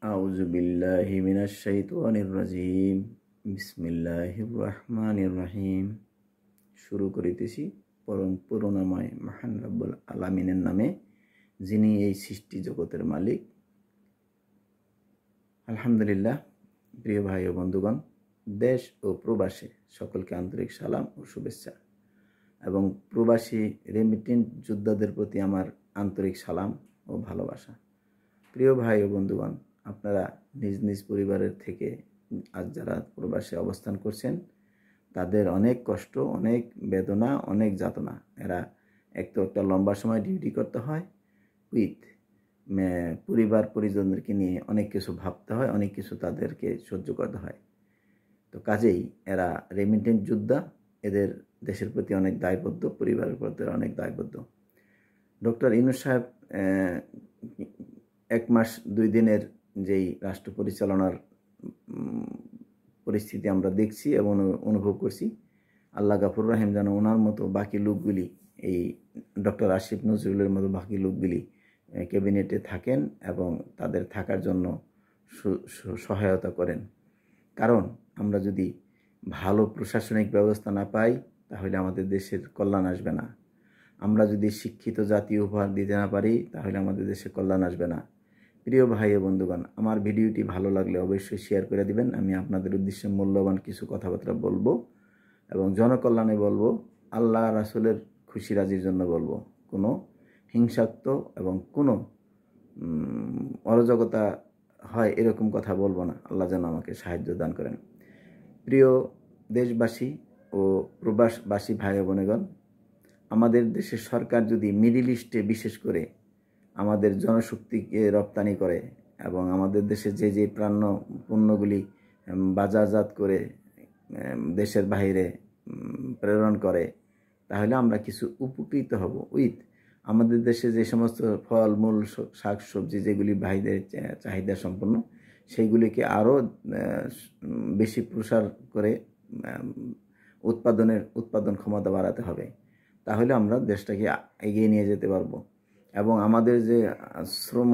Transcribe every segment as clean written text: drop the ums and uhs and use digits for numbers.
আউযু বিল্লাহি মিনাশ শাইতানির রাজিম। বিসমিল্লাহির রহমানির রহিম। শুরু করিতেছি পরম করুণাময় মহান রব্বুল আলামিনের নামে, যিনি এই সৃষ্টি জগতের মালিক। আলহামদুলিল্লাহ। প্রিয় ভাই ও বন্ধুগণ, দেশ ও প্রবাসে সকলকে আন্তরিক সালাম ও শুভেচ্ছা, এবং প্রবাসী রেমিটেন্ট যোদ্ধাদের প্রতি আমার আন্তরিক সালাম ও ভালোবাসা। প্রিয় ভাই ও বন্ধুগণ, আপনারা নিজ নিজ পরিবারের থেকে আজ যারা প্রবাসে অবস্থান করছেন, তাদের অনেক কষ্ট, অনেক বেদনা, অনেক যাতনা। এরা একটা লম্বা সময় ডিউটি করতে হয়, উইথ পরিবার পরিজনদেরকে নিয়ে অনেক কিছু ভাবতে হয়, অনেক কিছু তাদেরকে সহ্য করতে হয়। তো কাজেই এরা রেমিটেন্স যোদ্ধা, এদের দেশের প্রতি অনেক দায়বদ্ধ, পরিবারের প্রতি অনেক দায়বদ্ধ। ডক্টর ইউনূস সাহেব 1 মাস 2 দিনের যেই রাষ্ট্র পরিচালনার পরিস্থিতি আমরা দেখছি এবং অনুভব করছি, আল্লাহ গাফুর রহিম যেন ওনার মতো বাকি লোকগুলি, এই ডক্টর আসিফ নজরুলের মতো বাকি লোকগুলি ক্যাবিনেটে থাকেন এবং তাদের থাকার জন্য সহায়তা করেন। কারণ আমরা যদি ভালো প্রশাসনিক ব্যবস্থা না পাই, তাহলে আমাদের দেশের কল্যাণ আসবে না। আমরা যদি শিক্ষিত জাতি উপহার দিতে না পারি, তাহলে আমাদের দেশে কল্যাণ আসবে না। প্রিয় ভাই ও বন্ধুগণ, আমার ভিডিওটি ভালো লাগলে অবশ্যই শেয়ার করে দিবেন। আমি আপনাদের উদ্দেশ্যে মূল্যবান কিছু কথাবার্তা বলবো এবং জনকল্যাণে বলবো, আল্লাহ রাসূলের খুশি রাজির জন্য বলবো। কোনো হিংসাত্মক এবং কোনো অরাজকতা হয় এরকম কথা বলবো না। আল্লাহ যেন আমাকে সাহায্য দান করেন। প্রিয় দেশবাসী ও প্রবাসবাসী ভাই বোনেগণ, আমাদের দেশের সরকার যদি মিডল ইস্টে বিশেষ করে আমাদের জনশক্তিকে রপ্তানি করে এবং আমাদের দেশে যে পণ্যগুলি বাজারজাত করে দেশের বাইরে প্রেরণ করে, তাহলে আমরা কিছু উপকৃত হব। উইথ আমাদের দেশে যে সমস্ত ফলমূল, শাকসবজি যেগুলি বাইরের চাহিদা সম্পন্ন, সেইগুলিকে আরও বেশি প্রসার করে উৎপাদন ক্ষমতা বাড়াতে হবে। তাহলে আমরা দেশটাকে এগিয়ে নিয়ে যেতে পারবো। এবং আমাদের যে শ্রম,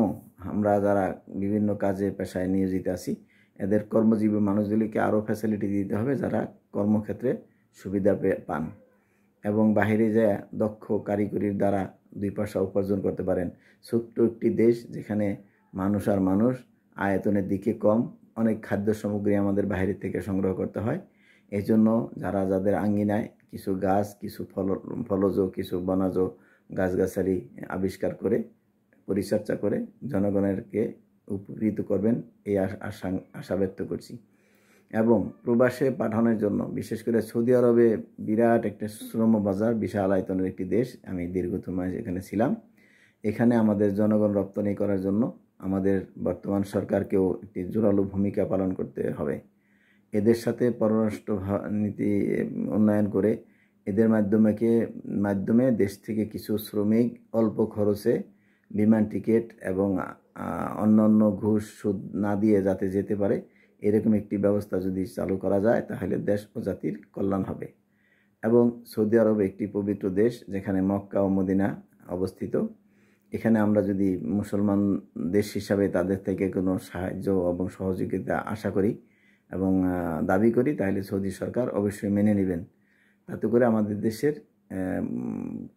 আমরা যারা বিভিন্ন কাজে পেশায় নিয়োজিত আছি, এদের কর্মজীবী মানুষগুলিকে আরও ফ্যাসিলিটি দিতে হবে, যারা কর্মক্ষেত্রে সুবিধা পান এবং বাহিরে যায় দক্ষ কারিগরির দ্বারা 2 পয়সা উপার্জন করতে পারেন। ছোট্ট একটি দেশ, যেখানে মানুষ আর মানুষ, আয়তনের দিকে কম, অনেক খাদ্য সামগ্রী আমাদের বাইরে থেকে সংগ্রহ করতে হয়। এই জন্য যাদের আঙ্গিনায় কিছু গাছ, কিছু ফলজ, কিছু বনজ গাছগাছালি আবিষ্কার করে পরিচর্যা করে জনগণেরকে উপকৃত করবেন, এই আশা ব্যক্ত করছি। এবং প্রবাসে পাঠানোর জন্য, বিশেষ করে সৌদি আরবে বিরাট একটা শ্রম বাজার, বিশাল আয়তনের একটি দেশ। আমি দীর্ঘ সময় এখানে ছিলাম। এখানে আমাদের জনগণ রপ্তানি করার জন্য আমাদের বর্তমান সরকারকেও একটি জোরালো ভূমিকা পালন করতে হবে। এদের সাথে পররাষ্ট্র নীতি উন্নয়ন করে এদের মাধ্যমে দেশ থেকে কিছু শ্রমিক অল্প খরচে বিমান টিকিট এবং অন্যান্য ঘুষ সুদ না দিয়ে যাতে যেতে পারে, এরকম একটি ব্যবস্থা যদি চালু করা যায়, তাহলে দেশ ও জাতির কল্যাণ হবে। এবং সৌদি আরব একটি পবিত্র দেশ, যেখানে মক্কা ও মদিনা অবস্থিত। এখানে আমরা যদি মুসলমান দেশ হিসাবে তাদের থেকে কোনো সাহায্য এবং সহযোগিতা আশা করি এবং দাবি করি, তাহলে সৌদি সরকার অবশ্যই মেনে নেবেন। তাতে করে আমাদের দেশের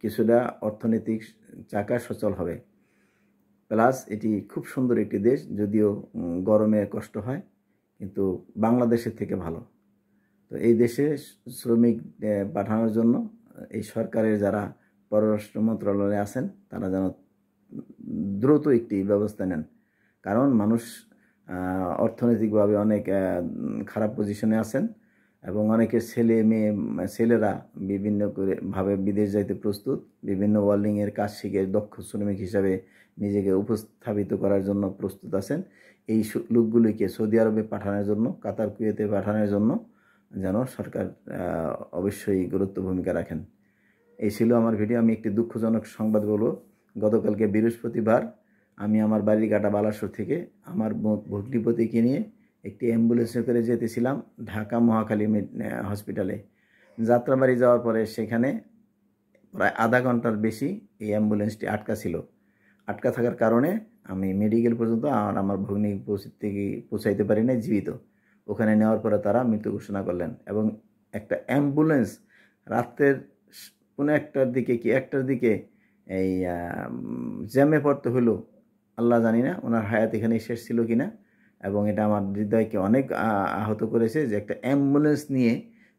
কিছুটা অর্থনৈতিক চাকা সচল হবে। প্লাস এটি খুব সুন্দর একটি দেশ, যদিও গরমে কষ্ট হয়, কিন্তু বাংলাদেশের থেকে ভালো। তো এই দেশে শ্রমিক পাঠানোর জন্য এই সরকারের যারা পররাষ্ট্র মন্ত্রণালয়ে আছেন, তারা যেন দ্রুত একটি ব্যবস্থা নেন। কারণ মানুষ অর্থনৈতিকভাবে অনেক খারাপ পজিশনে আছেন এবং অনেকের ছেলেরা বিভিন্ন ভাবে বিদেশ যাইতে প্রস্তুত, বিভিন্ন ওয়েল্ডিংয়ের কাজ শিখে দক্ষ শ্রমিক হিসাবে নিজেকে উপস্থাপিত করার জন্য প্রস্তুত আছেন। এই লোকগুলিকে সৌদি আরবে পাঠানোর জন্য, কাতার, কুয়েতে পাঠানোর জন্য যেন সরকার অবশ্যই গুরুত্ব ভূমিকা রাখেন। এই ছিল আমার ভিডিও। আমি একটি দুঃখজনক সংবাদ বলবো। গতকালকে বৃহস্পতিবার আমি আমার বাড়ির গাটা বালাসর থেকে আমার ভগ্নিপতিকে নিয়ে একটি অ্যাম্বুলেন্সে করে যেতেছিলাম ঢাকা মহাখালী হসপিটালে। যাত্রাবাড়ি যাওয়ার পরে সেখানে প্রায় আধা ঘন্টার বেশি এই অ্যাম্বুলেন্সটি আটকা ছিল। আটকা থাকার কারণে আমি মেডিকেল পর্যন্ত আর আমার ভগ্নী পৌঁছাইতে পারি নাই জীবিত। ওখানে নেওয়ার পরে তারা মৃত্যু ঘোষণা করলেন এবং একটা অ্যাম্বুলেন্স রাত্রের পৌনে একটার দিকে কি একটার দিকে এই জ্যামে পড়তে হলো, আল্লাহ জানি না ওনার হায়াত এখানেই শেষ ছিল কিনা। এবং এটা আমার হৃদয়কে অনেক আহত করেছে যে একটা অ্যাম্বুলেন্স নিয়ে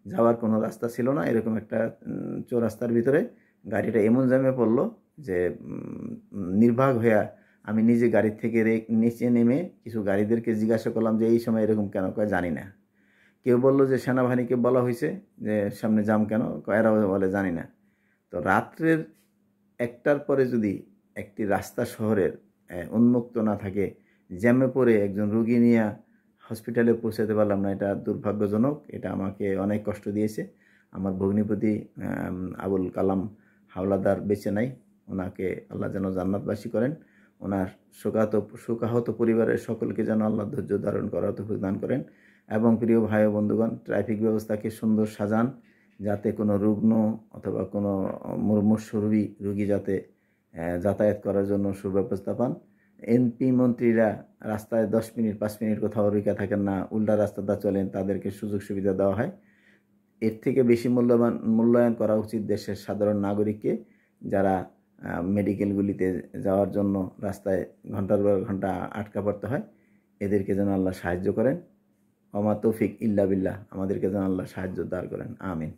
যাওয়ার কোনো রাস্তা ছিল না, এরকম একটা চৌরাস্তার ভিতরে গাড়িটা এমন জ্যামে পড়লো যে নির্বাক হইয়া আমি নিজে গাড়ি থেকে নিচে নেমে কিছু গাড়িদেরকে জিজ্ঞাসা করলাম যে এই সময় এরকম কেন, কয় জানি না। কেউ বললো যে সেনাবাহিনীকে বলা হয়েছে যে সামনে জাম কেন, এরাও বলে জানি না। তো রাত্রের একটার পরে যদি একটি রাস্তা শহরের উন্মুক্ত না থাকে, জ্যামে পড়ে একজন রুগী নিয়ে হসপিটালে পৌঁছাতে পারলাম না, এটা দুর্ভাগ্যজনক। এটা আমাকে অনেক কষ্ট দিয়েছে। আমার ভগ্নিপতি আবুল কালাম হাওলাদার বেঁচে নাই, ওনাকে আল্লাহ যেন জান্নাতবাসী করেন। ওনার শোকাহত পরিবারের সকলকে যেন আল্লাহ ধৈর্য ধারণ করার তৌফিক দান করেন। এবং প্রিয় ভাই ও বন্ধুগণ, ট্রাফিক ব্যবস্থাকে সুন্দর সাজান যাতে কোনো রুগ্ন অথবা কোনো মুমূর্ষু রুগী যাতে যাতায়াত করার জন্য সুব্যবস্থা পান। এমপি মন্ত্রীরা রাস্তায় 10 মিনিট 5 মিনিট কোথাও রুকা থাকেন না, উল্টা রাস্তাটা চলেন, তাদেরকে সুযোগ সুবিধা দেওয়া হয়। এর থেকে বেশি মূল্যায়ন করা উচিত দেশের সাধারণ নাগরিককে, যারা মেডিকেলগুলিতে যাওয়ার জন্য রাস্তায় ঘন্টার পর ঘন্টা আটকা পড়তে হয়। এদেরকে যেন আল্লাহ সাহায্য করেন। ওমা তৌফিক ইল্লা বিল্লাহ, আমাদেরকে যেন আল্লাহ সাহায্য দান করেন। আমিন।